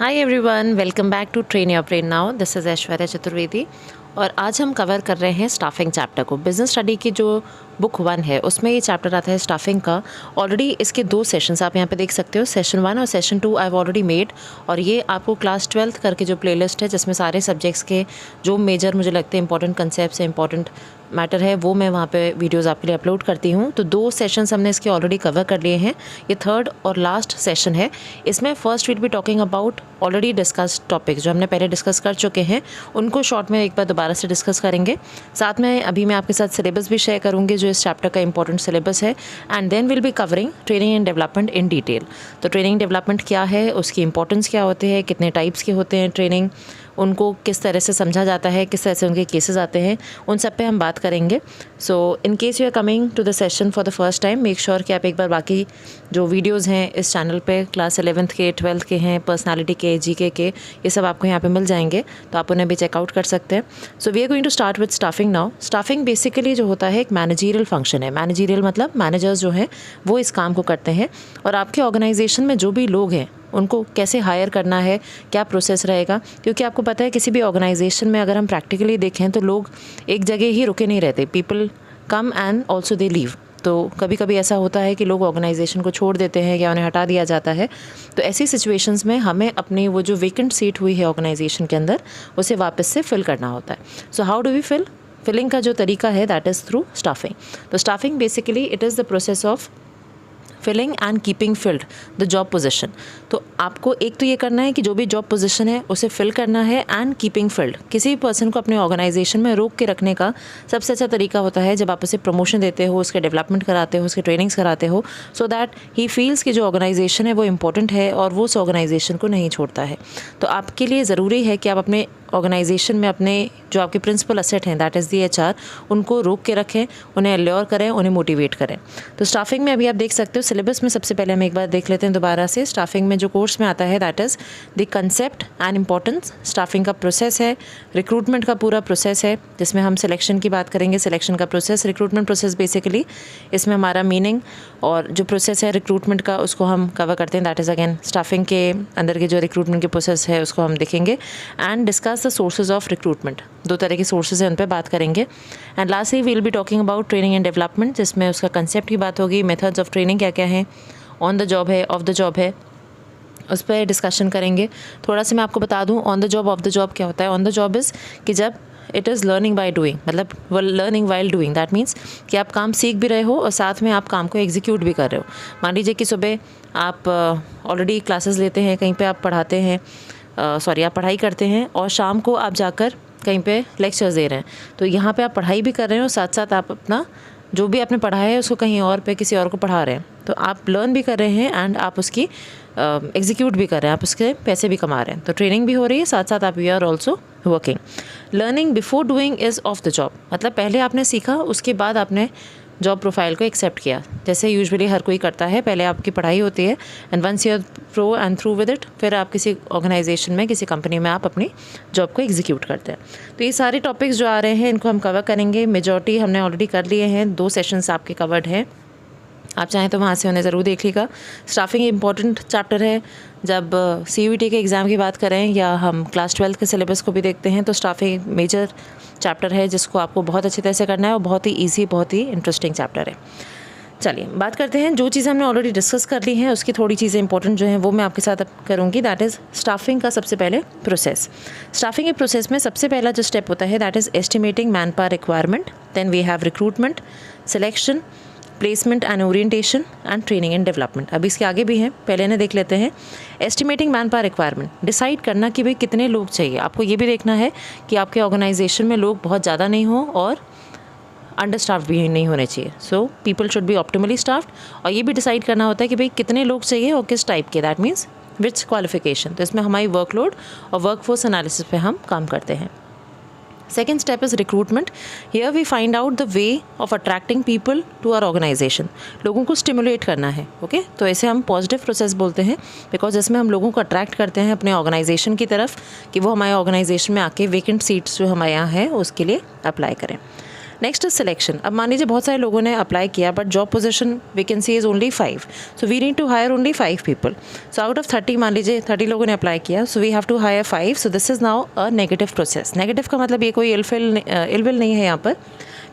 Hi everyone, welcome back to train your brain now. This is Aishwarya Chaturvedi और आज हम cover कर रहे हैं स्टाफिंग चैप्टर को। बिजनेस स्टडी की जो बुक 1 है उसमें ये चैप्टर आता है स्टाफिंग का। ऑलरेडी इसके 2 सेशंस आप यहाँ पे देख सकते हो, सेशन 1 और session 2 I have already made. और ये आपको क्लास 12th करके जो प्लेलिस्ट है जिसमें सारे सब्जेक्ट्स के जो मेजर मुझे लगते हैं इंपॉर्टेंट कंसेप्ट है, इंपॉर्टेंट मैटर है, वो मैं वहाँ पे वीडियोस आपके लिए अपलोड करती हूँ। तो 2 सेशंस हमने इसके ऑलरेडी कवर कर लिए हैं। ये 3rd और लास्ट सेशन है। इसमें first will be talking about already discussed topics जो हमने पहले डिस्कस कर चुके हैं, उनको शॉर्ट में एक बार दोबारा से डिस्कस करेंगे। साथ में अभी मैं आपके साथ सिलेबस भी शेयर करूँगी जो इस चैप्टर का इंपॉर्टेंट सिलेबस है। And then will be covering training and development in detail. तो ट्रेनिंग डेवलपमेंट क्या है, उसकी इंपॉर्टेंस क्या होती है, कितने टाइप्स के होते हैं ट्रेनिंग, उनको किस तरह से समझा जाता है, किस तरह से उनके केसेस आते हैं, उन सब पे हम बात करेंगे। So in case you are coming to the session for the first time, make sure कि आप एक बार बाकी जो वीडियोस हैं इस चैनल पे क्लास 11th के, 12th के हैं, पर्सनालिटी के, जीके के, ये सब आपको यहाँ पे मिल जाएंगे, तो आप उन्हें भी चेकआउट कर सकते हैं। So we are going to start with staffing now. Staffing basically जो होता है एक मैनेजरियल फंक्शन है। मैनेजरियल मतलब मैनेजर्स जो हैं वो इस काम को करते हैं और आपके ऑर्गेनाइजेशन में जो भी लोग हैं उनको कैसे हायर करना है, क्या प्रोसेस रहेगा। क्योंकि आपको पता है किसी भी ऑर्गेनाइजेशन में अगर हम प्रैक्टिकली देखें तो लोग एक जगह ही रुके नहीं रहते, people come and also they leave. तो कभी कभी ऐसा होता है कि लोग ऑर्गेनाइजेशन को छोड़ देते हैं या उन्हें हटा दिया जाता है। तो ऐसी सिचुएशंस में हमें अपनी वो जो वेकेंट सीट हुई है ऑर्गेनाइजेशन के अंदर उसे वापस से फिल करना होता है। So how do we filling का जो तरीका है दैट इज़ थ्रू स्टाफिंग। तो staffing basically it is the process of filling and keeping filled the job position. तो आपको एक तो ये करना है कि जो भी जॉब पोजीशन है उसे फिल करना है एंड कीपिंग फिल्ड। किसी भी पर्सन को अपने ऑर्गेनाइजेशन में रोक के रखने का सबसे अच्छा तरीका होता है जब आप उसे प्रमोशन देते हो, उसके डेवलपमेंट कराते हो, उसके ट्रेनिंग्स कराते हो, सो दैट ही फील्स कि जो ऑर्गेनाइजेशन है वो इंपॉर्टेंट है और वो उस ऑर्गेनाइजेशन को नहीं छोड़ता है। तो आपके लिए ज़रूरी है कि आप अपने ऑर्गेनाइजेशन में अपने जो आपके प्रिंसिपल असेट हैं दैट इज़ दी HR, उनको रोक के रखें, उन्हें अल्योर करें, उन्हें मोटिवेट करें। तो स्टाफिंग में अभी आप देख सकते हो सिलेबस में सबसे पहले हम एक बार देख लेते हैं दोबारा से। स्टाफिंग में जो कोर्स में आता है that is the concept and importance. Staffing का प्रोसेस है, रिक्रूटमेंट का पूरा प्रोसेस है जिसमें हम सिलेक्शन की बात करेंगे, सिलेक्शन का प्रोसेस, रिक्रूटमेंट प्रोसेस बेसिकली इसमें हमारा मीनिंग और जो प्रोसेस है रिक्रूटमेंट का उसको हम कवर करते हैं। दैट इज़ अगेन स्टाफिंग के अंदर के जो रिक्रूटमेंट के प्रोसेस है उसको हम देखेंगे and discuss the sources of recruitment. 2 तरह के सोर्सेज हैं उन पर बात करेंगे। And lastly we'll be talking about training and development जिसमें उसका कंसेप्ट की बात होगी, मेथड्स ऑफ ट्रेनिंग क्या क्या है, ऑन द जॉब है, ऑफ द जॉब है, उस पर डिस्कशन करेंगे। थोड़ा सा मैं आपको बता दूं on the job of the job क्या होता है। ऑन द जॉब इज़ कि जब it is learning by doing, मतलब learning while doing, that means कि आप काम सीख भी रहे हो और साथ में आप काम को एग्जीक्यूट भी कर रहे हो। मान लीजिए कि सुबह आप ऑलरेडी क्लासेस लेते हैं, कहीं पे आप पढ़ाते हैं, आप पढ़ाई करते हैं और शाम को आप जाकर कहीं पे लेक्चर्स दे रहे हैं। तो यहाँ पे आप पढ़ाई भी कर रहे हो, साथ साथ आप अपना जो भी आपने पढ़ा है उसको कहीं और पे किसी और को पढ़ा रहे हैं। तो आप लर्न भी कर रहे हैं एंड आप उसकी एग्जीक्यूट भी कर रहे हैं, आप उसके पैसे भी कमा रहे हैं। तो ट्रेनिंग भी हो रही है, साथ साथ आप you are also working. Learning before doing is off the job, मतलब पहले आपने सीखा उसके बाद आपने जॉब प्रोफाइल को एक्सेप्ट किया, जैसे यूजुअली हर कोई करता है। पहले आपकी पढ़ाई होती है and once you are pro and through with it, फिर आप किसी ऑर्गेनाइजेशन में, किसी कंपनी में आप अपनी जॉब को एग्जीक्यूट करते हैं। तो ये सारे टॉपिक्स जो आ रहे हैं इनको हम कवर करेंगे। मेजॉरिटी हमने ऑलरेडी कर लिए हैं, 2 सेशंस आपके कवर्ड हैं, आप चाहें तो वहाँ से उन्हें ज़रूर देख लीजिएगा। स्टाफिंग इंपॉर्टेंट चैप्टर है। जब CUET के एग्ज़ाम की बात करें या हम क्लास 12th के सिलेबस को भी देखते हैं तो स्टाफिंग मेजर चैप्टर है जिसको आपको बहुत अच्छी तरह से करना है और बहुत ही ईजी, बहुत ही इंटरेस्टिंग चैप्टर है। चलिए बात करते हैं, जो चीज़ हमने ऑलरेडी डिस्कस कर ली हैं उसकी थोड़ी चीज़ें इंपॉर्टेंट जो हैं वो मैं आपके साथ अब करूँगी। दैट इज़ स्टाफिंग का सबसे पहले प्रोसेस। स्टाफिंग के प्रोसेस में सबसे पहला जो स्टेप होता है that is estimating manpower requirement, then we have recruitment, selection, placement and orientation and training and development. अब इसके आगे भी हैं, पहले इन्हें देख लेते हैं। Estimating manpower requirement, decide करना कि भाई कितने लोग चाहिए। आपको ये भी देखना है कि आपके ऑर्गेनाइजेशन में लोग बहुत ज़्यादा नहीं हो और अंडर स्टाफ भी नहीं होने चाहिए। So people should be optimally staffed. और ये भी डिसाइड करना होता है कि भाई कितने लोग चाहिए और किस टाइप के, दैट मीन्स विच क्वालिफिकेशन। तो इसमें हमारी वर्कलोड और वर्कफोर्स एनालिसिस पे हम काम करते हैं। Second step is recruitment. Here we find out the way of attracting people to our organization. लोगों को स्टिमुलेट करना है, ओके तो इसे हम पॉजिटिव प्रोसेस बोलते हैं बिकॉज इसमें हम लोगों को अट्रैक्ट करते हैं अपने ऑर्गेनाइजेशन की तरफ कि वो हमारे ऑर्गेनाइजेशन में आके वेकेंट सीट्स जो हमारे यहाँ है उसके लिए अप्लाई करें। Next is selection. अब मान लीजिए बहुत सारे लोगों ने अप्लाई किया but job position vacancy is only 5, so we need to hire only 5 people. So out of 30 मान लीजिए 30 लोगों ने अप्लाई किया, so we have to hire 5, so this is now a negative process. Negative का मतलब ये कोई इलविल नहीं है यहाँ पर,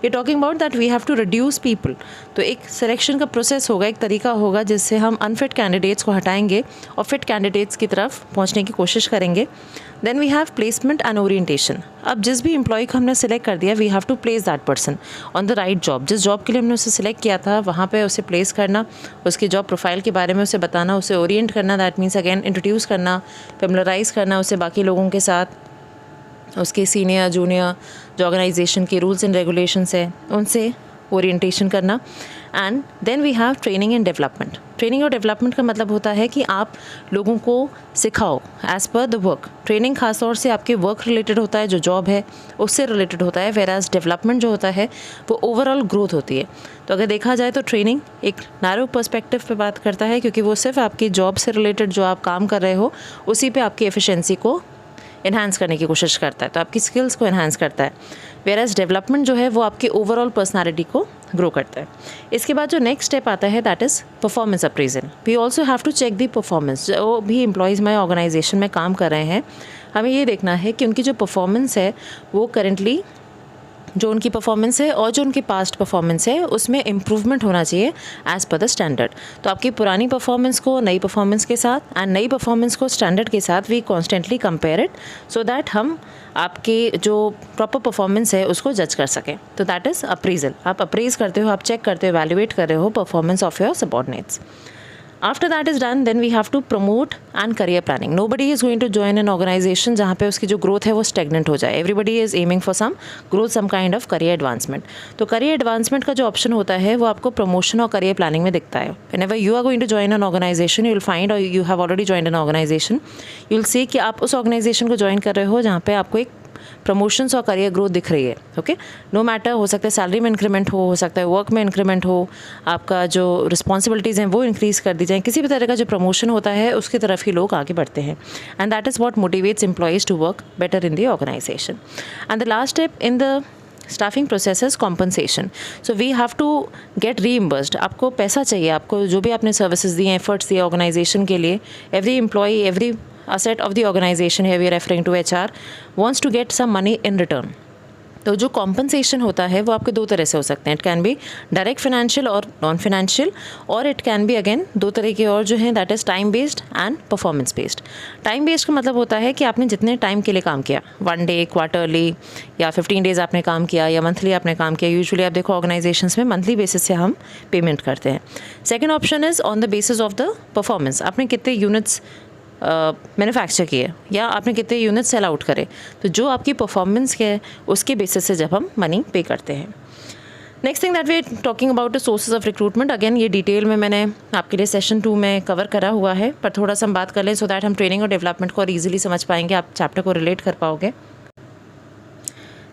we talking about that we have to reduce people. तो एक सिलेक्शन का प्रोसेस होगा, एक तरीका होगा जिससे हम अनफिट कैंडिडेट्स को हटाएंगे और फिट कैंडिडेट्स की तरफ पहुंचने की कोशिश करेंगे। Then we have placement and orientation. अब जिस भी एम्प्लॉय को हमने सेलेक्ट कर दिया, we have to place that person on the right job. जिस जॉब के लिए हमने उसे सिलेक्ट किया था वहाँ पे उसे प्लेस करना, उसकी जॉब प्रोफाइल के बारे में उसे बताना, उसे ओरिएंट करना, दैट मीन्स अगेन इंट्रोड्यूस करना, फेमिलराइज करना उसे बाकी लोगों के साथ, उसके सीनियर जूनियर जो ऑर्गेनाइजेशन के रूल्स एंड रेगुलेशंस है उनसे ओरिएंटेशन करना। And then we have training and development. Training और डेवलपमेंट का मतलब होता है कि आप लोगों को सिखाओ as per the work. Training खासतौर से आपके वर्क रिलेटेड होता है, जो जॉब है उससे रिलेटेड होता है, वेयर एज डेवलपमेंट जो होता है वो ओवरऑल ग्रोथ होती है। तो अगर देखा जाए तो ट्रेनिंग एक नैरो पर्सपेक्टिव पे बात करता है, क्योंकि वो सिर्फ आपकी जॉब से रिलेटेड जो आप काम कर रहे हो उसी पे आपकी एफिशिएंसी को इन्हांस करने की कोशिश करता है, तो आपकी स्किल्स को इन्हांस करता है। वेयर एज डेवलपमेंट जो है वो आपकी ओवरऑल पर्सनालिटी को ग्रो करता है। इसके बाद जो नेक्स्ट स्टेप आता है that is performance appraisal. We also have to check the performance. जो भी एम्प्लॉयज़ हमारे ऑर्गेनाइजेशन में काम कर रहे हैं, हमें ये देखना है कि उनकी जो परफॉर्मेंस है वो करेंटली जो उनकी परफॉर्मेंस है और जो उनकी पास्ट परफॉर्मेंस है उसमें इम्प्रूवमेंट होना चाहिए एज़ पर द स्टैंडर्ड। तो आपकी पुरानी परफॉर्मेंस को नई परफॉर्मेंस के साथ एंड नई परफॉर्मेंस को स्टैंडर्ड के साथ we constantly compare it, so that हम आपकी जो प्रॉपर परफॉर्मेंस है उसको जज कर सकें। तो दैट इज़ अप्रेजल। आप अप्रेज करते हो, आप चेक करते हो, वैल्यूएट कर रहे हो performance of your subordinates. After that is done, then we have to promote and career planning. Nobody is going to join an organization जहाँ पे उसकी जो growth है वो stagnant हो जाए. Everybody is aiming for some growth, some kind of career advancement. तो career advancement का जो option होता है वो आपको promotion और career planning में दिखता है. Whenever you are going to join an organization, you will find, or you have already joined an organization, you will see कि आप उस organization को join कर रहे हो जहाँ पे आपको एक प्रमोशंस और करियर ग्रोथ दिख रही है. ओके, नो मैटर, हो सकता है सैलरी में इंक्रीमेंट हो सकता है वर्क में इंक्रीमेंट हो, आपका जो रिस्पॉन्सिबिलिटीज़ हैं वो इंक्रीज़ कर दी जाएँ, किसी भी तरह का जो प्रमोशन होता है उसकी तरफ ही लोग आगे बढ़ते हैं. And that is what motivates employees to work better in the organisation. And the last step in the staffing process is compensation. So we have to get reimbursed. आपको पैसा चाहिए, आपको जो भी आपने सर्विसेज दिए, एफर्ट्स दिए ऑर्गेनाइजेशन के लिए. Every employee, every asset of the organization, here we are referring to HR, wants to get some money in return. तो जो कॉम्पनसेशन होता है वो आपके दो तरह से हो सकते हैं. It can be direct financial और नॉन फाइनेंशियल, और इट कैन बी अगेन दो तरह के और जो हैं, that is time based and performance based. Time based का मतलब होता है कि आपने जितने टाइम के लिए काम किया, 1 डे, क्वार्टरली या 15 डेज़ आपने काम किया या मंथली आपने काम किया. यूजुअली आप देखो ऑर्गेनाइजेशंस में मंथली बेसिस से हम पेमेंट करते हैं. Second option is on the basis of the performance. आपने कितने यूनिट्स मैन्युफैक्चर किए या आपने कितने यूनिट सेल आउट करे, तो जो आपकी परफॉर्मेंस है उसके बेसिस से जब हम मनी पे करते हैं. Next thing that we are talking about the sources of recruitment. Again ये डिटेल में मैंने आपके लिए सेशन 2 में कवर करा हुआ है, पर थोड़ा सा हम बात कर लें सो दैट हम ट्रेनिंग और डेवलपमेंट को और ईजिली समझ पाएंगे, आप चैप्टर को रिलेट कर पाओगे.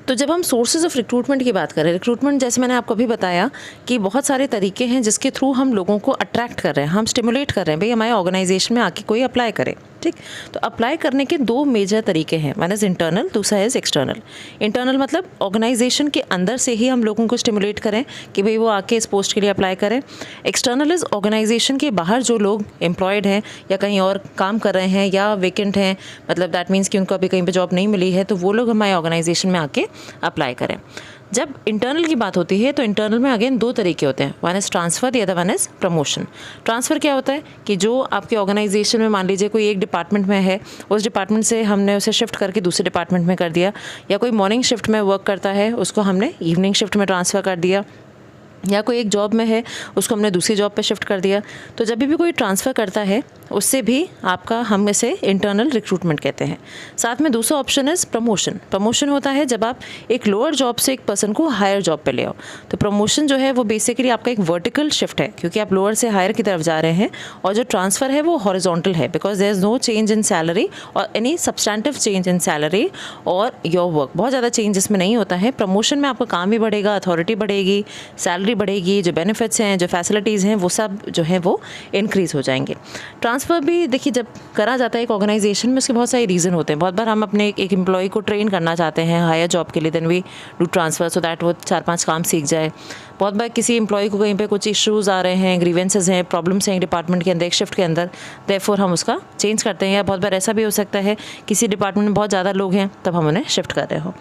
तो जब हम सोर्सेज ऑफ रिक्रूटमेंट की बात करें, रिक्रूटमेंट जैसे मैंने आपको अभी बताया कि बहुत सारे तरीके हैं जिसके थ्रू हम लोगों को अट्रैक्ट कर रहे हैं, हम स्टिमुलेट कर रहे हैं भाई हमारे ऑर्गेनाइजेशन में आके कोई अप्लाई करे. ठीक, तो अप्लाई करने के 2 मेजर तरीके हैं. वन इज़ इंटरनल, दूसरा इज़ एक्सटर्नल. इंटरनल मतलब ऑर्गेनाइजेशन के अंदर से ही हम लोगों को स्टिमुलेट करें कि भाई वो आके इस पोस्ट के लिए अप्लाई करें. एक्सटर्नल इज़ ऑर्गेनाइजेशन के बाहर जो लोग एम्प्लॉयड हैं या कहीं और काम कर रहे हैं या वेकेंट हैं, मतलब दैट मीन्स कि उनको अभी कहीं पर जॉब नहीं मिली है, तो वो लोग हमारे ऑर्गेनाइजेशन में आके अप्लाई करें. जब इंटरनल की बात होती है तो इंटरनल में अगेन 2 तरीके होते हैं. One is transfer, the other one is promotion. Transfer क्या होता है कि जो आपके ऑर्गेनाइजेशन में मान लीजिए कोई एक डिपार्टमेंट में है, उस डिपार्टमेंट से हमने उसे शिफ्ट करके दूसरे डिपार्टमेंट में कर दिया, या कोई मॉर्निंग शिफ्ट में वर्क करता है उसको हमने इवनिंग शिफ्ट में ट्रांसफ़र कर दिया, या कोई एक जॉब में है उसको हमने दूसरी जॉब पे शिफ्ट कर दिया. तो जब भी कोई ट्रांसफ़र करता है उससे भी आपका, हम इसे इंटरनल रिक्रूटमेंट कहते हैं. साथ में दूसरा ऑप्शन इज़ प्रमोशन. प्रमोशन होता है जब आप एक लोअर जॉब से एक पर्सन को हायर जॉब पे ले आओ. तो प्रमोशन जो है वो बेसिकली आपका एक वर्टिकल शिफ्ट है, क्योंकि आप लोअर से हायर की तरफ जा रहे हैं, और जो ट्रांसफ़र है वो हॉरिजॉन्टल है, because there is no change in salary or any substantive change in salary or your work. बहुत ज़्यादा चेंज इसमें नहीं होता है. प्रमोशन में आपका काम भी बढ़ेगा, अथॉरिटी बढ़ेगी, सैलरी बढ़ेगी, जो बेनिफिट्स हैं, जो फैसिलिटीज़ हैं, वो सब जो है वो इंक्रीज़ हो जाएंगे. ट्रांसफ़र भी देखिए जब करा जाता है एक ऑर्गेनाइजेशन में, उसके बहुत सारे रीज़न होते हैं। बहुत बार हम अपने एक एम्प्लॉय को ट्रेन करना चाहते हैं हायर जॉब के लिए, then we do transfer so that वो 4-5 काम सीख जाए। बहुत बार किसी एम्प्लॉय को कहीं पे कुछ इश्यूज़ आ रहे हैं, ग्रीवेंसेस हैं, प्रॉब्लम्स हैं डिपार्टमेंट के अंदर, एक शिफ्ट के अंदर, देयरफॉर हम उसका चेंज करते हैं। या बहुत बार ऐसा भी हो सकता है किसी डिपार्टमेंट में बहुत ज़्यादा लोग हैं तब हम उन्हें शिफ्ट कर रहे हो।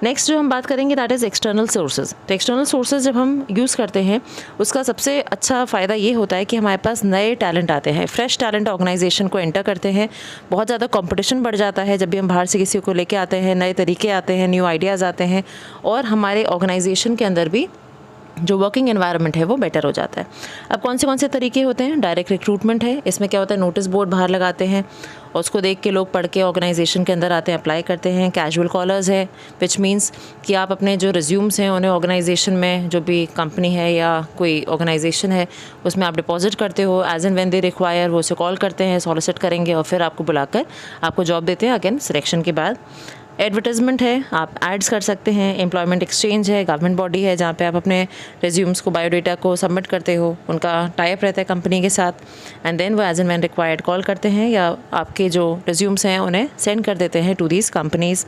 नेक्स्ट जो हम बात करेंगे दैट इज़ एक्सटर्नल सोर्सेज। तो एक्सटर्नल सोर्सेज जब हम यूज़ करते हैं उसका सबसे अच्छा फ़ायदा ये होता है कि हमारे पास नए टैलेंट आते हैं, फ्रेश टैलेंट ऑर्गेनाइजेशन को एंटर करते हैं। बहुत ज़्यादा कंपटीशन बढ़ जाता है जब भी हम बाहर से किसी को लेके आते हैं, नए तरीके आते हैं, न्यू आइडियाज़ आते हैं, और हमारे ऑर्गेनाइजेशन के अंदर भी जो वर्किंग एनवायरनमेंट है वो बेटर हो जाता है। अब कौन से तरीके होते हैं? डायरेक्ट रिक्रूटमेंट है। इसमें क्या होता है, नोटिस बोर्ड बाहर लगाते हैं और उसको देख के लोग पढ़ के ऑर्गेनाइजेशन के अंदर आते हैं, अप्लाई करते हैं। कैजुअल कॉलर्स है, विच मीन्स कि आप अपने जो रिज्यूम्स हैं उन्हें ऑर्गेनाइजेशन में, जो भी कंपनी है या कोई ऑर्गेनाइजेशन है उसमें आप डिपॉजिट करते हो। As and when they require वो उसे कॉल करते हैं, सॉलिसिट करेंगे और फिर आपको बुलाकर आपको जॉब देते हैं अगेन सिलेक्शन के बाद। एडवर्टाइजमेंट है, आप एड्स कर सकते हैं। एम्प्लॉयमेंट एक्सचेंज है, गवर्नमेंट बॉडी है जहाँ पे आप अपने रिज्यूम्स को, बायोडेटा को सबमिट करते हो, उनका टाइप रहता है कंपनी के साथ, एंड देन वो as and when required call करते हैं या आपके जो रिज्यूम्स हैं उन्हें सेंड कर देते हैं to these companies.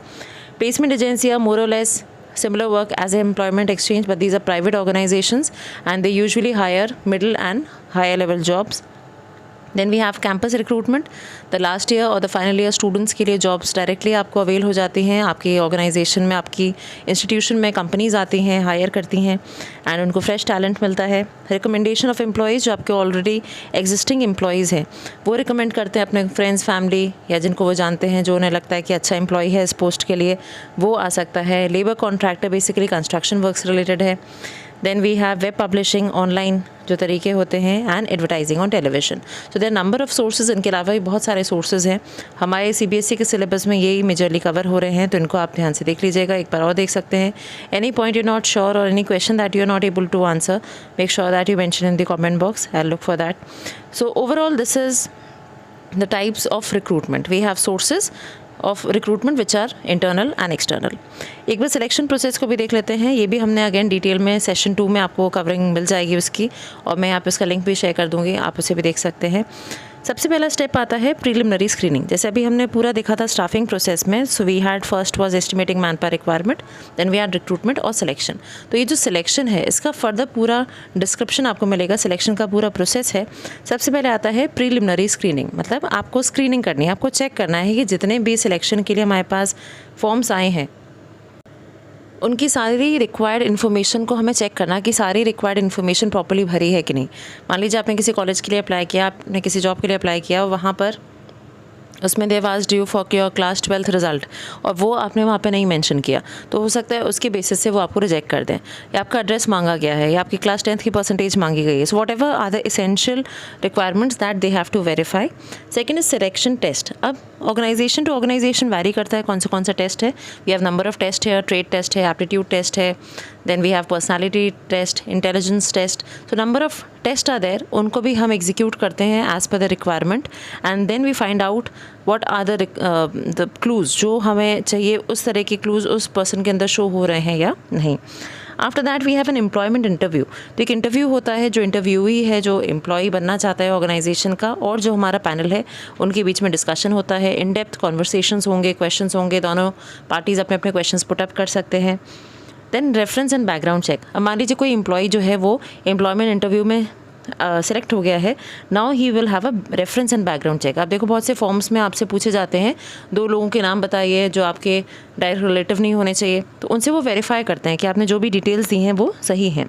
Placement agency more or less similar work as an employment exchange, but these are private organizations and they usually hire middle and higher level jobs. Then we have campus recruitment. The last year और the final year students के लिए jobs directly आपको avail हो जाती हैं। आपकी organisation में, आपकी इंस्टीट्यूशन में कंपनीज आती हैं, हायर करती हैं एंड उनको फ्रेश टैलेंट मिलता है। रिकमेंडेशन ऑफ एम्प्लॉयज़, जो आपके ऑलरेडी एग्जिस्टिंग एम्प्लॉयज़ हैं वो रिकमेंड करते हैं अपने फ्रेंड्स, फैमिली या जिनको वो जानते हैं, जो उन्हें लगता है कि अच्छा एम्प्लॉय है इस पोस्ट के लिए, वो आ सकता है। Labour contractor basically construction work से रिलेटेड है। Then we have web publishing, online जो तरीके होते हैं, and advertising on television. So there number of sources, इनके अलावा भी बहुत सारे सोर्सेज हैं। हमारे CBSE के सिलेबस में यही मेजरली कवर हो रहे हैं, तो इनको आप ध्यान से देख लीजिएगा, एक बार और देख सकते हैं। Any point you not sure or any question that you are not able to answer, make sure that you mention in the comment box, I will look for that. So overall this is the types of recruitment. We have sources of recruitment which are internal and external. एक बार selection process को भी देख लेते हैं। ये भी हमने again detail में सेशन 2 में आपको कवरिंग मिल जाएगी उसकी, और मैं यहाँ पे उसका लिंक भी शेयर कर दूँगी, आप उसे भी देख सकते हैं। सबसे पहला स्टेप आता है प्रीलिमिनरी स्क्रीनिंग। जैसे अभी हमने पूरा देखा था स्टाफिंग प्रोसेस में, so we had first was estimating manpower requirement, then we had recruitment और सिलेक्शन। तो ये जो सिलेक्शन है इसका फर्दर पूरा डिस्क्रिप्शन आपको मिलेगा, सिलेक्शन का पूरा प्रोसेस है। सबसे पहले आता है प्रीलिमिनरी स्क्रीनिंग, मतलब आपको स्क्रीनिंग करनी है, आपको चेक करना है कि जितने भी सिलेक्शन के लिए हमारे पास फॉर्म्स आए हैं उनकी सारी रिक्वायर्ड इन्फॉर्मेशन को हमें चेक करना कि सारी रिक्वायर्ड इन्फॉर्मेशन प्रॉपर्ली भरी है कि नहीं। मान लीजिए आपने किसी कॉलेज के लिए अप्लाई किया, आपने किसी जॉब के लिए अप्लाई किया, वहाँ पर उसमें they was due for your class 12th result, और वो आपने वहाँ पे नहीं मेंशन किया, तो हो सकता है उसके बेसिस से वो आपको रिजेक्ट कर दें, या आपका एड्रेस मांगा गया है, या आपकी क्लास 10th की परसेंटेज मांगी गई है। So whatever are the essential requirements that they have to verify. Second is selection test. अब ऑर्गेनाइजेशन टू ऑर्गेनाइजेशन वैरी करता है कौन सा टेस्ट है। We have number of test है, ट्रेड टेस्ट है, एप्टीट्यूड टेस्ट है, then we have personality test, intelligence test. So number of test are there, उनको भी हम एग्जीक्यूट करते हैं as per the requirement, and then we find out what are the clues जो हमें चाहिए, उस तरह के क्लूज़ उस पर्सन के अंदर शो हो रहे हैं या नहीं। After that we have an employment interview. तो एक इंटरव्यू होता है, जो इंटरव्यूई है, जो एम्प्लॉय बनना चाहता है ऑर्गेनाइजेशन का, और जो हमारा पैनल है उनके बीच में डिस्कशन होता है, इन डेप्थ कॉन्वर्सेशंस होंगे, क्वेश्चंस होंगे, दोनों पार्टीज़ अपने अपने क्वेश्चंस पुट अप कर सकते हैं। Then reference and background check. अब मान लीजिए कोई एम्प्लॉय जो है वो एम्प्लॉयमेंट इंटरव्यू में सेलेक्ट हो गया है, now he will have a reference and background check. आप देखो बहुत से फॉर्म्स में आपसे पूछे जाते हैं 2 लोगों के नाम बताइए जो आपके डायरेक्ट रिलेटिव नहीं होने चाहिए, तो उनसे वो वेरीफाई करते हैं कि आपने जो भी डिटेल्स दी हैं वो सही हैं।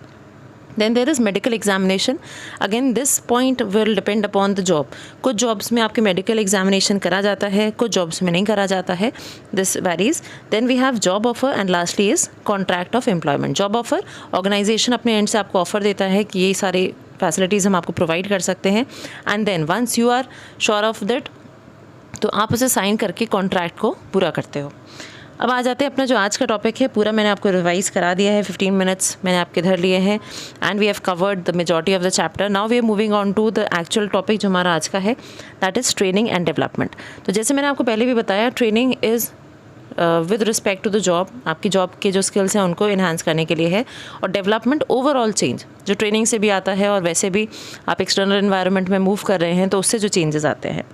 Then there is medical examination. Again, this point will depend upon the job. कुछ जॉब्स में आपके मेडिकल एग्जामिनेशन करा जाता है, कुछ जॉब्स में नहीं करा जाता है, this varies. Then we have job offer, and lastly is contract of employment. Job offer, organisation अपने एंड से आपको ऑफर देता है कि ये सारी फैसिलिटीज़ हम आपको प्रोवाइड कर सकते हैं, and then once you are sure of that, तो आप उसे साइन करके कॉन्ट्रैक्ट को पूरा करते हो। अब आ जाते हैं अपना जो आज का टॉपिक है, पूरा मैंने आपको रिवाइज करा दिया है, 15 मिनट्स मैंने आपके धर लिए हैं, and we have covered the majority of the chapter. Now we are moving on to the actual topic जो हमारा आज का है, that is training and development. तो जैसे मैंने आपको पहले भी बताया, training is with respect to the job, आपकी जॉब के जो स्किल्स हैं उनको इन्हांस करने के लिए है, और डेवलपमेंट ओवरऑल चेंज जो ट्रेनिंग से भी आता है और वैसे भी आप एक्सटर्नल एनवायरनमेंट में मूव कर रहे हैं तो उससे जो चेंजेस आते हैं.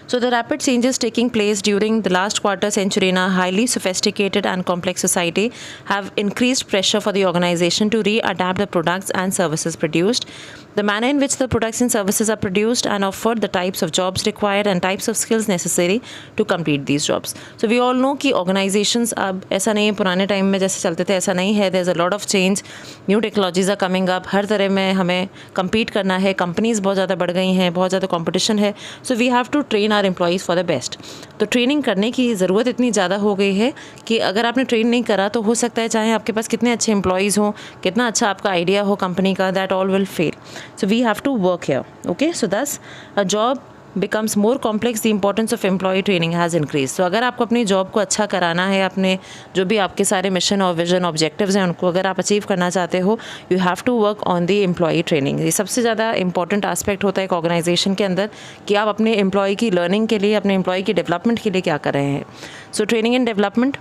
So the rapid changes taking place during the last quarter century in a highly sophisticated and complex society have increased pressure for the organization to readapt the products and services produced, the manner in which the products and services are produced, and offered, the types of jobs required and types of skills necessary to complete these jobs. So we all know कि organizations अब ऐसा नहीं है पुराने time में जैसे चलते थे, ऐसा नहीं है. There's a lot of change, new technologies are coming up, हर तरह में हमें compete करना है, companies बहुत ज़्यादा बढ़ गई हैं, बहुत ज़्यादा competition है. So we have to train our employees for the best. तो ट्रेनिंग करने की ज़रूरत इतनी ज़्यादा हो गई है कि अगर आपने ट्रेन नहीं करा तो हो सकता है चाहे आपके पास कितने अच्छे एम्प्लॉयज़ हों, कितना अच्छा आपका आइडिया हो कंपनी का, that all will fail. So we have to work here. Okay, so thus a job becomes more complex, the importance of employee training has increased. So अगर आपको अपनी जॉब को अच्छा कराना है, अपने जो भी आपके सारे मिशन और विजन ऑब्जेक्टिव्स हैं उनको अगर आप अचीव करना चाहते हो, you have to work on the employee training. ये सबसे ज़्यादा इंपॉर्टेंट एस्पेक्ट होता है एक ऑर्गेनाइजेशन के अंदर कि आप अपने एम्प्लॉय की लर्निंग के लिए, अपने एम्प्लॉय की डेवलपमेंट के लिए क्या कर रहे हैं. सो ट्रेनिंग एंड डेवलपमेंट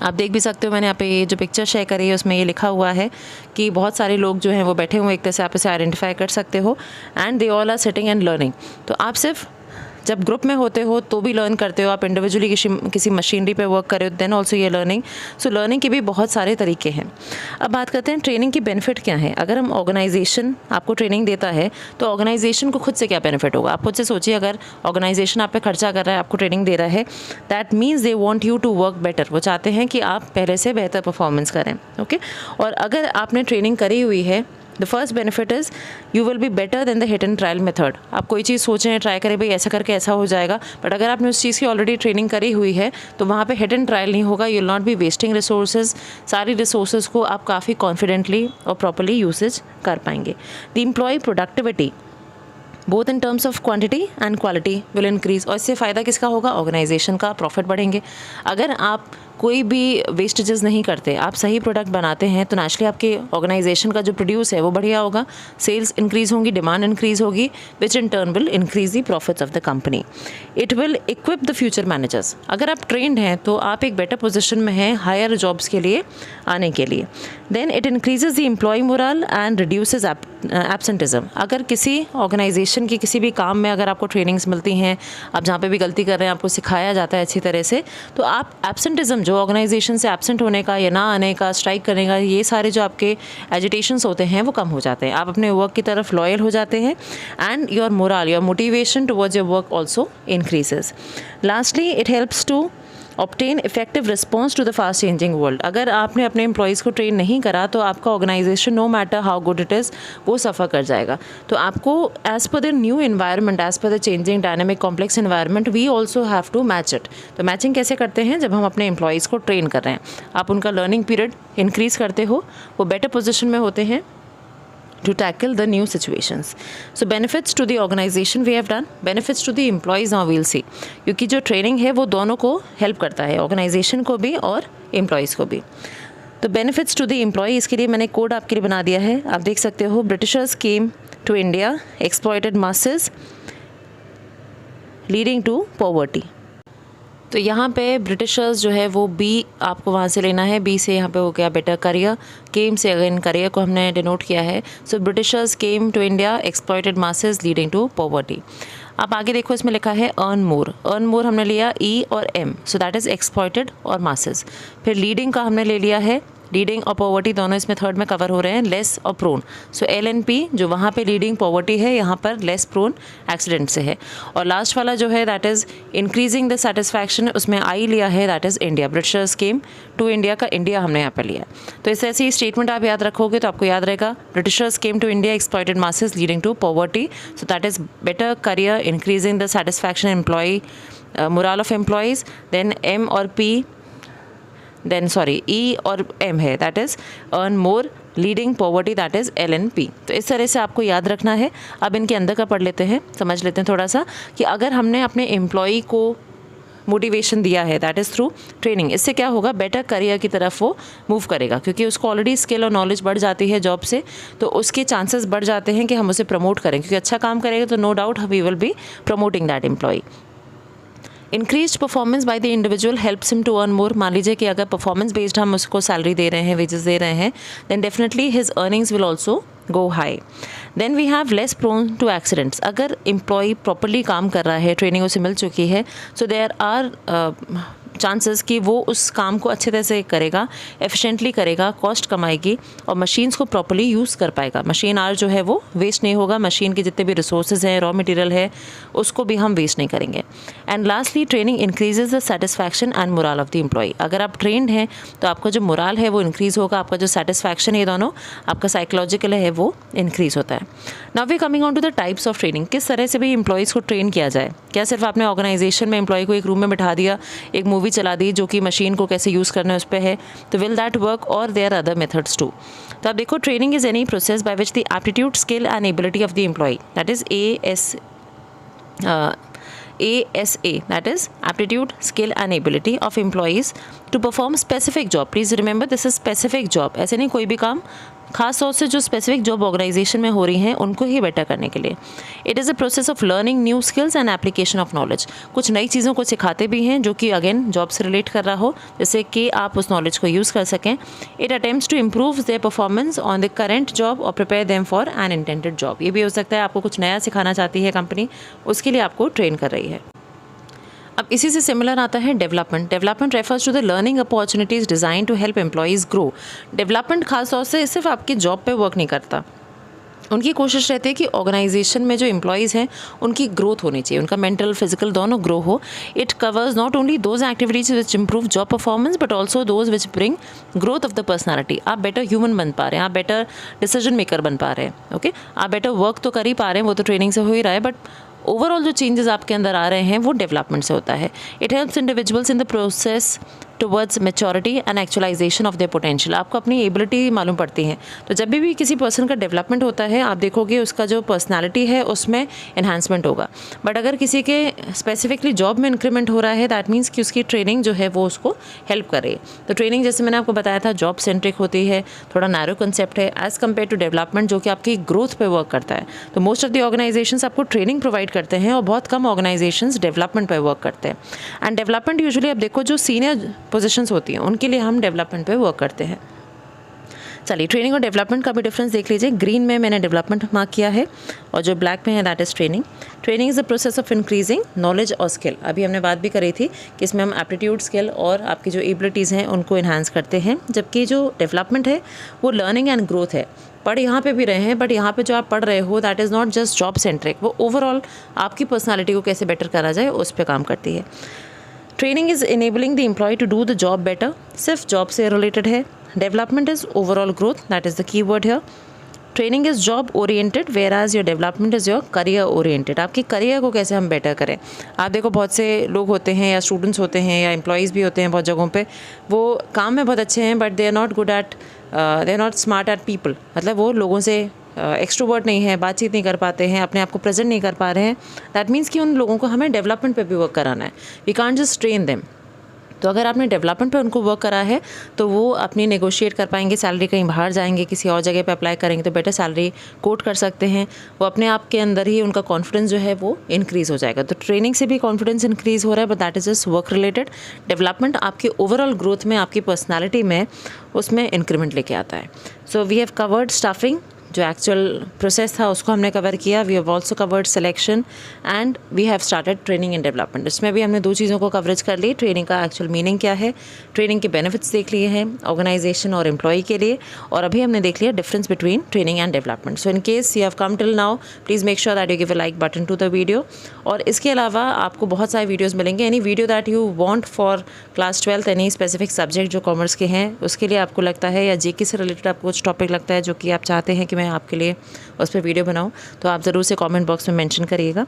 आप देख भी सकते हो, मैंने यहाँ पे ये जो पिक्चर शेयर करी है उसमें ये लिखा हुआ है कि बहुत सारे लोग जो हैं वो बैठे हुए, एक तरह से आप इसे आइडेंटिफाई कर सकते हो, and they all are sitting and learning. तो आप सिर्फ जब ग्रुप में होते हो तो भी लर्न करते हो, आप इंडिविजुअली किसी मशीनरी पे वर्क करे हो देन ऑल्सो ये लर्निंग. सो लर्निंग के भी बहुत सारे तरीके हैं. अब बात करते हैं ट्रेनिंग की बेनिफिट क्या है. अगर हम ऑर्गेनाइजेशन आपको ट्रेनिंग देता है तो ऑर्गेनाइजेशन को खुद से क्या बेनिफिट होगा. आप खुद से सोचिए, अगर ऑर्गेनाइजेशन आप पे खर्चा कर रहा है, आपको ट्रेनिंग दे रहा है, that means they want you to work better. वो चाहते हैं कि आप पहले से बेहतर परफॉर्मेंस करें. ओके, और अगर आपने ट्रेनिंग करी हुई है, the first benefit is you will be better than the hit and trial method. आप कोई चीज़ सोचें, ट्राई करें, भाई ऐसा करके ऐसा हो जाएगा, बट अगर आपने उस चीज़ की ऑलरेडी ट्रेनिंग करी हुई है तो वहाँ पे हिट एंड ट्रायल नहीं होगा. You will not be wasting resources. सारी रिसोर्सेज को आप काफ़ी कॉन्फिडेंटली और प्रॉपरली यूसेज कर पाएंगे. The employee productivity both in terms of quantity and quality will increase. और इससे फ़ायदा किसका होगा, ऑर्गेनाइजेशन का, प्रॉफिट बढ़ेंगे. अगर आप कोई भी वेस्टेजेस नहीं करते, आप सही प्रोडक्ट बनाते हैं तो नेचुरली आपके ऑर्गेनाइजेशन का जो प्रोड्यूस है वो बढ़िया होगा, सेल्स इंक्रीज़ होंगी, डिमांड इंक्रीज़ होगी, which in turn will increase the profits of the company. It will equip the future managers. अगर आप ट्रेंड हैं तो आप एक बेटर पोजिशन में हैं हायर जॉब्स के लिए आने के लिए. Then it increases the employee morale and reduces absenteeism. अगर किसी ऑर्गेनाइजेशन की किसी भी काम में अगर आपको ट्रेनिंग्स मिलती हैं, आप जहाँ पे भी गलती कर रहे हैं आपको सिखाया जाता है अच्छी तरह से, तो आप एब्सेंटिज्म जो ऑर्गेनाइजेशन से एब्सेंट होने का या ना आने का, स्ट्राइक करने का, ये सारे जो आपके एजिटेशंस होते हैं वो कम हो जाते हैं. आप अपने वर्क की तरफ लॉयल हो जाते हैं, and your morale, your motivation towards your work also increases. Lastly it helps to obtain effective response to the fast changing world. अगर आपने अपने एम्प्लॉयज़ को ट्रेन नहीं करा तो आपका organisation, no matter how good it is, वो suffer कर जाएगा. तो आपको as per the new environment, as per the changing dynamic complex environment, we also have to match it. तो मैचिंग कैसे करते हैं, जब हम अपने एम्प्लॉयज़ को ट्रेन कर रहे हैं, आप उनका लर्निंग पीरियड इंक्रीज़ करते हो, वो बेटर पोजिशन में होते हैं to tackle the new situations. So benefits to the organization we have done, benefits to the employees now we'll see. क्योंकि जो ट्रेनिंग है वो दोनों को हेल्प करता है, ऑर्गेनाइजेशन को भी और एम्प्लॉयज़ को भी. तो बेनिफिट्स टू द एम्प्लॉय, इसके लिए मैंने कोड आपके लिए बना दिया है, आप देख सकते हो. Britishers came to India, exploited masses leading to poverty. तो यहाँ पे ब्रिटिशर्स जो है वो बी आपको वहाँ से लेना है, बी से यहाँ पे हो गया बेटर करियर, केम से अगेन करियर को हमने डिनोट किया है. So Britishers came to India, exploited masses leading to poverty. आप आगे देखो, इसमें लिखा है अर्न मोर. अर्न मोर हमने लिया ई और M, so that is exploited और मासेस. फिर लीडिंग का हमने ले लिया है, लीडिंग और पॉवर्टी दोनों इसमें थर्ड में कवर हो रहे हैं, लेस और prone. So L N P जो वहाँ पे लीडिंग पॉवर्टी है, यहाँ पर लेस प्रोन एक्सीडेंट से है. और लास्ट वाला जो है that is increasing the satisfaction, उसमें आई लिया है, that is India. Britishers came to India का इंडिया हमने यहाँ पर लिया. तो इस ऐसी स्टेटमेंट आप याद रखोगे तो आपको याद रहेगा, Britishers came to India, exploited masses leading to poverty. So that is better career, increasing the satisfaction employee, morale of employees. Then M और पी, देन सॉरी ई और एम है, that is earn more, leading poverty, that is L N P. तो इस तरह से आपको याद रखना है. अब इनके अंदर का पढ़ लेते हैं, समझ लेते हैं थोड़ा सा कि अगर हमने अपने एम्प्लॉई को मोटिवेशन दिया है, दैट इज़ थ्रू ट्रेनिंग, इससे क्या होगा, बेटर करियर की तरफ वो मूव करेगा, क्योंकि उसको ऑलरेडी स्किल और नॉलेज बढ़ जाती है जॉब से, तो उसके चांसेस बढ़ जाते हैं कि हम उसे प्रमोट करें, क्योंकि अच्छा काम करेगा तो no doubt we will be promoting that employee. Increase performance by the individual helps him to earn more. मान लीजिए कि अगर परफॉर्मेंस बेस्ड हम उसको सैलरी दे रहे हैं, वेजेस दे रहे हैं, then definitely his earnings will also go high. Then we have less prone to accidents. अगर एम्प्लॉय प्रॉपरली काम कर रहा है, ट्रेनिंग उसे मिल चुकी है, सो देयर आर चांसेस कि वो उस काम को अच्छे तरह से करेगा, एफिशिएंटली करेगा, कॉस्ट कमाएगी और मशीन्स को प्रॉपरली यूज़ कर पाएगा। मशीन आर जो है वो वेस्ट नहीं होगा, मशीन के जितने भी रिसोर्सेज हैं, रॉ मटेरियल है, उसको भी हम वेस्ट नहीं करेंगे। And lastly training increases the satisfaction and morale of the employee. अगर आप ट्रेंड हैं तो आपका जो मोरल है वो इंक्रीज़ होगा, आपका जो सेटिस्फैक्शन है, दोनों आपका साइकोलॉजिकल है वो इंक्रीज़ होता है। Now we coming on to the types of training. किस तरह से भी एम्प्लॉयज़ को ट्रेन किया जाए। क्या सिर्फ आपने ऑर्गेनाइजेशन में एम्प्लॉय को एक रूम में बिठा दिया, एक मूवी चला दी जो कि मशीन को कैसे यूज़ करना है उस पे है, तो विल दैट वर्क और देयर अदर मेथड्स टू। तो आप देखो, training is any process by which the aptitude, skill and ability of the employee, that is ASA, that is aptitude, skill and ability of employees to perform specific job. Please remember this is specific job. ऐसे नहीं कोई भी काम, खास तौर से जो specific job organisation में हो रही हैं उनको ही बेटर करने के लिए। It is a process of learning new skills and application of knowledge. कुछ नई चीज़ों को सिखाते भी हैं जो कि अगेन जॉब से रिलेट कर रहा हो, जैसे कि आप उस नॉलेज को यूज़ कर सकें। It attempts to improve their performance on the current job और prepare them for an intended job. ये भी हो सकता है आपको कुछ नया सिखाना चाहती है कंपनी, उसके लिए आपको ट्रेन कर रही है। अब इसी से सिमिलर आता है development. Development refers to the learning opportunities design to help employees grow. Development खास तौर से सिर्फ आपकी जॉब पे वर्क नहीं करता, उनकी कोशिश रहती है कि ऑर्गेनाइजेशन में जो एम्प्लॉयज़ हैं उनकी ग्रोथ होनी चाहिए, उनका मेंटल फिजिकल दोनों ग्रो हो। It covers not only those activities which improve job performance but also those which bring growth of the personality. आप बेटर ह्यूमन बन पा रहे हैं, आप बेटर डिसीजन मेकर बन पा रहे हैं, ओके आप बेटर वर्क तो कर ही पा रहे हैं, वो तो ट्रेनिंग से हो ही रहा है, बट ओवरऑल जो चेंजेस आपके अंदर आ रहे हैं वो डेवलपमेंट से होता है। It helps individuals in the process towards maturity and actualisation of their potential. आपको अपनी एबिलिटी मालूम पड़ती है, तो जब भी किसी पर्सन का डेवलपमेंट होता है आप देखोगे उसका जो पर्सनालिटी है उसमें एनहांसमेंट होगा। बट अगर किसी के स्पेसिफिकली जॉब में इंक्रीमेंट हो रहा है, दैट मीन्स कि उसकी ट्रेनिंग जो है वो उसको हेल्प कर रही है। तो ट्रेनिंग जैसे मैंने आपको बताया था जॉब सेंट्रिक होती है, थोड़ा नैरो कंसेप्ट है एज़ कम्पेयर टू डेवलपमेंट जो कि आपकी ग्रोथ पे वर्क करता है। तो मोस्ट ऑफ द ऑर्गेनाइजेशंस आपको ट्रेनिंग प्रोवाइड करते हैं और बहुत कम ऑर्गेनाइजेशंस डेवलपमेंट पे वर्क करते हैं। एंड डेवलपमेंट यूजुअली आप देखो जो सीनियर पोजीशंस होती हैं उनके लिए हम डेवलपमेंट पे वर्क करते हैं। चलिए ट्रेनिंग और डेवलपमेंट का भी डिफरेंस देख लीजिए। ग्रीन में मैंने डेवलपमेंट मार्क किया है और जो ब्लैक में है that is training. Training is the process of increasing knowledge और स्किल। अभी हमने बात भी करी थी कि इसमें हम एप्टीट्यूड, स्किल और आपकी जो एबिलिटीज़ हैं उनको इन्हांस करते हैं, जबकि जो डेवलपमेंट है वो लर्निंग एंड ग्रोथ है। पढ़ यहाँ पे भी रहे हैं बट यहाँ पे जो आप पढ़ रहे हो that is not just job centric, वो ओवरऑल आपकी पर्सनालिटी को कैसे बेटर करा जाए उस पर काम करती है। Training is enabling the employee to do the job better, सिर्फ जॉब से रिलेटेड है। Development is overall growth, that is the key word here. Training is job oriented whereas your development is your career oriented. आपकी career को कैसे हम better करें। आप देखो बहुत से लोग होते हैं या स्टूडेंट्स होते हैं या एम्प्लॉयज़ भी होते हैं बहुत जगहों पे, वो काम में बहुत अच्छे हैं but they are not good at, they are not smart at people. मतलब वो लोगों से एक्सट्रोवर्ट नहीं है, बातचीत नहीं कर पाते हैं, अपने आप को प्रेजेंट नहीं कर पा रहे हैं। दैट मीन्स कि उन लोगों को हमें डेवलपमेंट पे भी वर्क कराना है। We can't just train them. तो अगर आपने डेवलपमेंट पे उनको वर्क करा है तो वो अपनी नेगोशिएट कर पाएंगे सैलरी, कहीं बाहर जाएंगे किसी और जगह पे अप्लाई करेंगे तो बेटर सैलरी कोट कर सकते हैं। वो अपने आप के अंदर ही उनका कॉन्फिडेंस जो है वो इंक्रीज़ हो जाएगा। तो ट्रेनिंग से भी कॉन्फिडेंस इंक्रीज़ हो रहा है but that is just work related. Development आपकी ओवरऑल ग्रोथ में, आपकी पर्सनैलिटी में, उसमें इंक्रीमेंट लेके आता है। So we have covered staffing, जो एक्चुअल प्रोसेस था उसको हमने कवर किया। We have also covered selection and we have started training and development. इसमें भी हमने दो चीज़ों को कवरेज कर ली। ट्रेनिंग का एक्चुअल मीनिंग क्या है, ट्रेनिंग के बेनिफिट्स देख लिए हैं ऑर्गेनाइजेशन और एम्प्लॉय के लिए, और अभी हमने देख लिया difference between training and development. So in case you have come till now, please make sure that you give a like button to the video. और इसके अलावा आपको बहुत सारे वीडियोज़ मिलेंगे। Any video that you want for class 12, any specific subject जो commerce के हैं उसके लिए आपको लगता है, या जीके से रिलेटेड आपको कुछ टॉपिक लगता है जो कि आप चाहते हैं कि मैं आपके लिए उस पर वीडियो बनाऊं, तो आप ज़रूर से कमेंट बॉक्स में मेंशन करिएगा।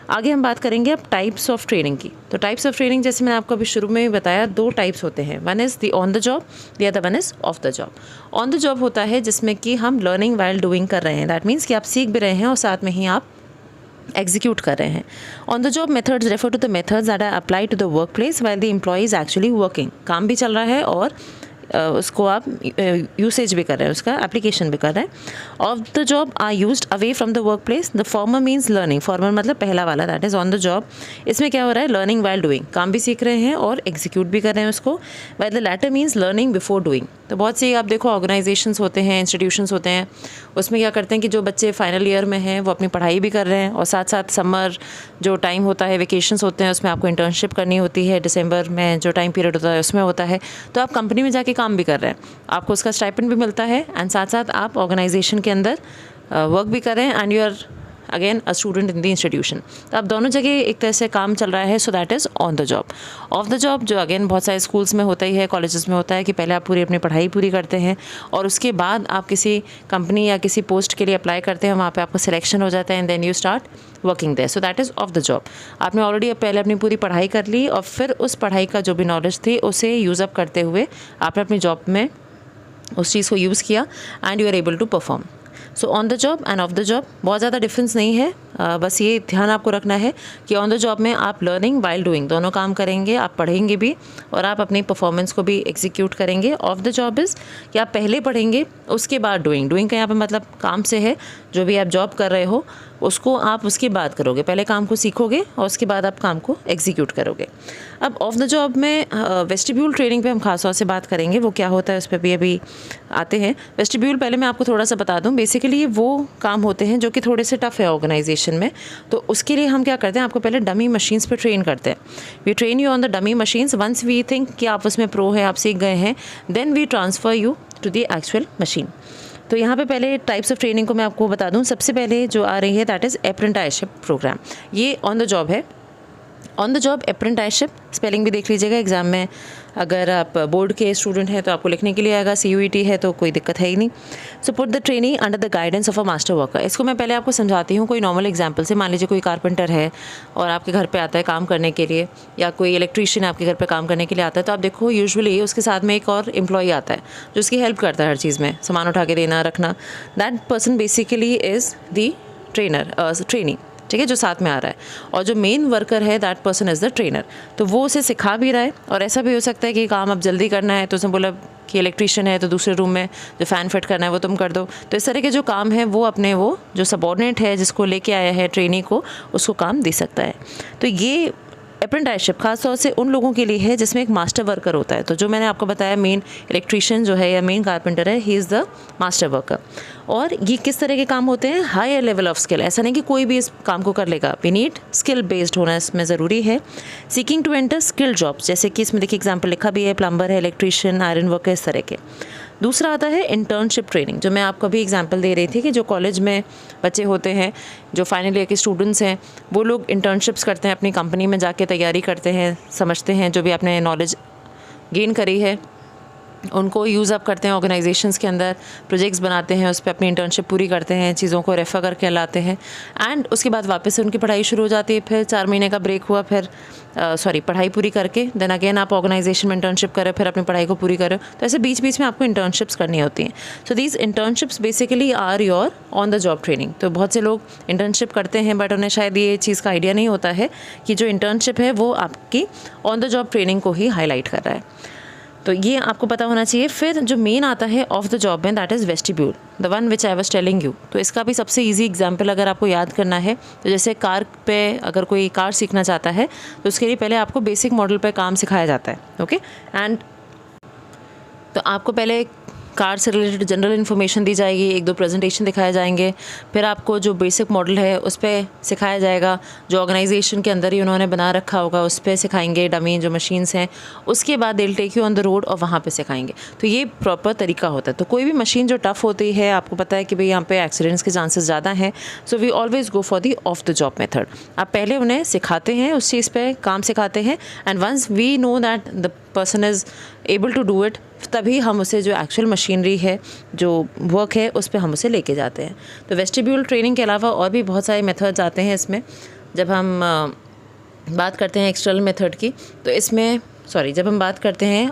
आगे हम बात करेंगे अब टाइप्स ऑफ ट्रेनिंग की। तो टाइप्स ऑफ ट्रेनिंग जैसे मैंने आपको अभी शुरू में ही बताया, दो टाइप्स होते हैं। One is the on the job, the other one is off the job. On the job होता है जिसमें कि हम लर्निंग वाइल डूइंग कर रहे हैं। दैट मीन्स कि आप सीख भी रहे हैं और साथ में ही आप एग्जीक्यूट कर रहे हैं। On the job methods refer to the methods that are apply to the workplace while the employee is actually working. काम भी चल रहा है और उसको आप यूसेज भी कर रहे हैं, उसका एप्लीकेशन भी कर रहे हैं। Off the job are used away from the workplace. The former means learning, former मतलब पहला वाला, that is on the job. इसमें क्या हो रहा है, लर्निंग वाइल डूइंग, काम भी सीख रहे हैं और एग्जीक्यूट भी कर रहे हैं उसको। While the latter means learning before doing. तो बहुत सी आप देखो ऑर्गेनाइजेशंस होते हैं, इंस्टीट्यूशंस होते हैं, उसमें क्या करते हैं कि जो बच्चे फाइनल ईयर में हैं वो अपनी पढ़ाई भी कर रहे हैं और साथ साथ समर जो टाइम होता है, वेकेशंस होते हैं, उसमें आपको इंटर्नशिप करनी होती है, दिसंबर में जो टाइम पीरियड होता है उसमें होता है। तो आप कंपनी में जाके काम भी कर रहे हैं, आपको उसका स्टाइपेंड भी मिलता है एंड साथ साथ आप ऑर्गेनाइजेशन के अंदर वर्क भी कर रहे हैं and you are again a student in the institution. तो आप दोनों जगह एक तरह से काम चल रहा है, सो that is on the job. Of the job जो अगेन बहुत सारे स्कूल्स में होता ही है, कॉलेजेस में होता है कि पहले आप पूरी अपनी पढ़ाई पूरी करते हैं और उसके बाद आप किसी कंपनी या किसी पोस्ट के लिए अप्लाई करते हैं, वहाँ पे आपका सिलेक्शन हो जाता है and then you start working there, so that is off the job. आपने ऑलरेडी पहले अपनी पूरी पढ़ाई कर ली और फिर उस पढ़ाई का जो भी नॉलेज थी उसे यूज़ अप करते हुए आपने अपनी जॉब में उस चीज़ को यूज़ किया and you are able to perform. So on the job and off the job बहुत ज़्यादा डिफरेंस नहीं है, बस ये ध्यान आपको रखना है कि ऑन द जॉब में आप लर्निंग वाइल डूइंग दोनों काम करेंगे, आप पढ़ेंगे भी और आप अपनी परफॉर्मेंस को भी एग्जीक्यूट करेंगे। ऑफ द जॉब इज़ कि आप पहले पढ़ेंगे उसके बाद डूइंग, डूइंग का यहाँ पे मतलब काम से है, जो भी आप जॉब कर रहे हो उसको आप उसके बाद करोगे, पहले काम को सीखोगे और उसके बाद आप काम को एग्जीक्यूट करोगे। अब ऑफ द जॉब में वेस्टिब्यूल ट्रेनिंग पे हम खास तौर से बात करेंगे, वो क्या होता है उस पर भी अभी आते हैं। वेस्टिब्यूल पहले मैं आपको थोड़ा सा बता दूं, बेसिकली वो काम होते हैं जो कि थोड़े से टफ है ऑर्गेनाइजेशन में। तो उसके लिए हम क्या करते हैं, आपको पहले डमी मशीन्स पे ट्रेन करते हैं। We train you on the dummy machines, once we think कि आप उसमें प्रो हैं, आप सीख गए हैं, then we transfer you to the actual machine. तो यहाँ पे पहले टाइप्स ऑफ ट्रेनिंग को मैं आपको बता दूँ। सबसे पहले जो आ रही है दैट इज़ अप्रेंटिसशिप प्रोग्राम, ये ऑन द जॉब है। On the job apprenticeship, spelling भी देख लीजिएगा एग्ज़ाम में, अगर आप बोर्ड के स्टूडेंट हैं तो आपको लिखने के लिए आएगा, CUET है तो कोई दिक्कत है ही नहीं। So put the trainee under the guidance of a master worker. इसको मैं पहले आपको समझाती हूँ कोई नॉर्मल एग्जांपल से। मान लीजिए कोई कारपेंटर है और आपके घर पे आता है काम करने के लिए, या कोई इलेक्ट्रीशियन आपके घर पे काम करने के लिए आता है, तो आप देखो यूजुअली उसके साथ में एक और एम्प्लॉई आता है जो उसकी हेल्प करता है हर चीज़ में, सामान उठा के देना रखना। That person basically is the trainee, ठीक है, जो साथ में आ रहा है। और जो मेन वर्कर है that person is the trainer. तो वो उसे सिखा भी रहा है और ऐसा भी हो सकता है कि काम अब जल्दी करना है तो उसने बोला कि इलेक्ट्रीशियन है तो दूसरे रूम में जो फ़ैन फिट करना है वो तुम कर दो। तो इस तरह के जो काम है वो अपने वो जो सबऑर्डिनेट है जिसको लेके आया है ट्रेनी को, उसको काम दे सकता है। तो ये अप्रेंटिसशिप खास तौर से उन लोगों के लिए है जिसमें एक मास्टर वर्कर होता है। तो जो मैंने आपको बताया मेन इलेक्ट्रीशियन जो है या मेन कारपेंटर है, he is the master worker. और ये किस तरह के काम होते हैं, हायर लेवल ऑफ स्किल। ऐसा नहीं कि कोई भी इस काम को कर लेगा, वी नीड स्किल बेस्ड होना इसमें ज़रूरी है। Seeking to enter skill jobs, जैसे कि इसमें देखिए एग्जाम्पल लिखा भी है, प्लम्बर है, इलेक्ट्रीशियन, आयरन वर्कर, इस तरह के। दूसरा आता है इंटर्नशिप ट्रेनिंग, जो मैं आपको अभी एग्जांपल दे रही थी कि जो कॉलेज में बच्चे होते हैं, जो फाइनल ईयर के स्टूडेंट्स हैं, वो लोग इंटर्नशिप्स करते हैं, अपनी कंपनी में जाके तैयारी करते हैं, समझते हैं जो भी आपने नॉलेज गेन करी है उनको यूज़ अप करते हैं ऑर्गेनाइजेशंस के अंदर, प्रोजेक्ट्स बनाते हैं, उस पर अपनी इंटर्नशिप पूरी करते हैं, चीज़ों को रेफ़र करके लाते हैं एंड उसके बाद वापस से उनकी पढ़ाई शुरू हो जाती है। फिर 4 महीने का ब्रेक हुआ, फिर पढ़ाई पूरी करके देन अगेन आप ऑर्गेनाइजेशन में इंटर्नशिप करें, फिर अपनी पढ़ाई को पूरी करें। तो ऐसे बीच बीच में आपको इंटर्नशिप्स करनी होती हैं। So these internships basically are your on the job training. तो बहुत से लोग इंटर्नशिप करते हैं बट उन्हें शायद ये चीज़ का आइडिया नहीं होता है कि जो इंटर्नशिप है वो आपकी ऑन द जॉब ट्रेनिंग को ही हाईलाइट कर रहा है। तो ये आपको पता होना चाहिए। फिर जो मेन आता है ऑफ द जॉब में, that is vestibule, the one which I was telling you. तो इसका भी सबसे इजी एग्जांपल अगर आपको याद करना है तो जैसे कार पे अगर कोई कार सीखना चाहता है तो उसके लिए पहले आपको बेसिक मॉडल पे काम सिखाया जाता है, ओके। एंड तो आपको पहले कार से रिलेटेड जनरल इन्फॉर्मेशन दी जाएगी, 1-2 प्रेजेंटेशन दिखाए जाएंगे, फिर आपको जो बेसिक मॉडल है उस पर सिखाया जाएगा, जो ऑर्गेनाइजेशन के अंदर ही उन्होंने बना रखा होगा उस पर सिखाएंगे, डमी जो मशीन्स हैं। उसके बाद they will take you on the road और वहाँ पे सिखाएंगे। तो ये प्रॉपर तरीका होता है। तो कोई भी मशीन जो टफ़ होती है, आपको पता है कि भाई यहाँ पे एक्सीडेंट्स के चांसेस ज़्यादा हैं, so we always go for the off the job method. आप पहले उन्हें सिखाते हैं, उस चीज़ पर काम सिखाते हैं and once we know that the person is able to do it, तभी हम उसे जो एक्चुअल मशीनरी है, जो वर्क है, उस पे हम उसे लेके जाते हैं। तो वेस्टिब्यूल ट्रेनिंग के अलावा और भी बहुत सारे मेथड्स आते हैं इसमें। जब हम बात करते हैं एक्सटर्नल मेथड की, तो इसमें जब हम बात करते हैं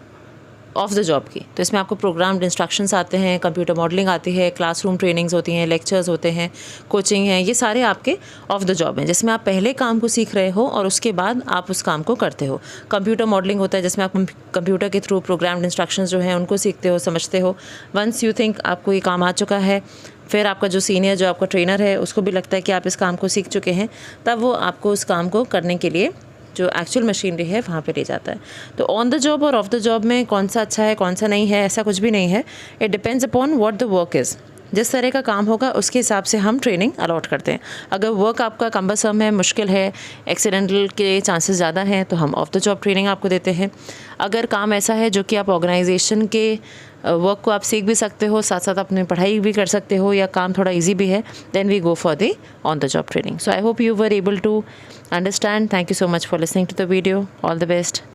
ऑफ द जॉब की। तो इसमें आपको प्रोग्राम्ड इंस्ट्रक्शंस आते हैं, कंप्यूटर मॉडलिंग आती है, क्लासरूम ट्रेनिंग्स होती हैं, लेक्चर्स होते हैं, कोचिंग है, ये सारे आपके ऑफ द जॉब हैं, जिसमें आप पहले काम को सीख रहे हो और उसके बाद आप उस काम को करते हो। कंप्यूटर मॉडलिंग होता है जिसमें आप कंप्यूटर के थ्रू प्रोग्राम्ड इंस्ट्रक्शंस जो हैं उनको सीखते हो, समझते हो। वंस यू थिंक आपको ये काम आ चुका है, फिर आपका जो सीनियर, जो आपका ट्रेनर है, उसको भी लगता है कि आप इस काम को सीख चुके हैं, तब वो आपको उस काम को करने के लिए जो एक्चुअल मशीनरी है वहाँ पे ले जाता है। तो ऑन द जॉब और ऑफ द जॉब में कौन सा अच्छा है, कौन सा नहीं है, ऐसा कुछ भी नहीं है। It depends upon what the work is. जिस तरह का काम होगा उसके हिसाब से हम ट्रेनिंग अलॉट करते हैं। अगर वर्क आपका कम्बरसम है, मुश्किल है, एक्सीडेंटल के चांसेस ज़्यादा हैं, तो हम ऑफ द जॉब ट्रेनिंग आपको देते हैं। अगर काम ऐसा है जो कि आप ऑर्गेनाइजेशन के वर्क को आप सीख भी सकते हो, साथ साथ अपनी पढ़ाई भी कर सकते हो, या काम थोड़ा इजी भी है, then we go for the on the job training. So I hope you were able to understand. Thank you so much for listening to the video. All the best.